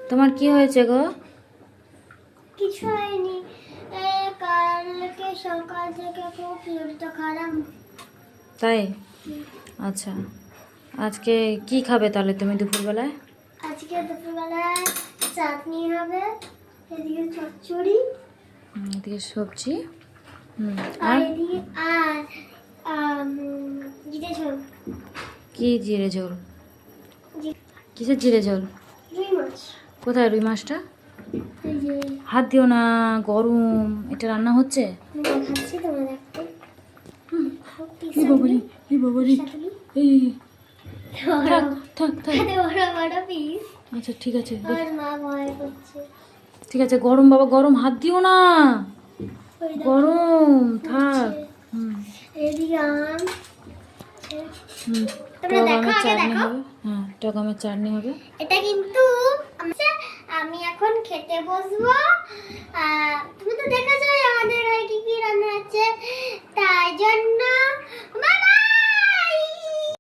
তোমার কি হয়েছে গো? কিছু হয়নি, কালকে সকাল থেকে খুব পেটটা খারাপ। তাই? আচ্ছা, আজকে কি খাবে তাহলে তুমি দুপুরবেলায়? আজকে দুপুরবেলায় চাটনি হবে, এদিকে চচ্চড়ি, এদিকে সবজি। আর আর এদিকে জিরে ঝোল। কি জিরে ঝোল? জি- কিসের জিরে ঝোল? রুই মাছ। কোথায় রুই মাছটা? এই যে হাত দিও না, গরম। এটা রান্না হচ্ছে? আমি দেখাচ্ছি তোমার দেখতে। এই বাবারি, এই বাবারি, এই থাক থাক থাক। বড় বড় পিস। আচ্ছা ঠিক আছে, আমার মা ভয় করছে। ঠিক আছে। গরম বাবা, গরম, হাত দিও না, ওই দেখো, গরম। থাক। এদিকে আম। তোমরা টক দেখো, আমের আগে চাটনি দেখো। হবে। হ্যাঁ, টক আমের চাটনি হবে। এটা কিন্তু আমি এখন খেতে বসবো। তুমি তো দেখেছো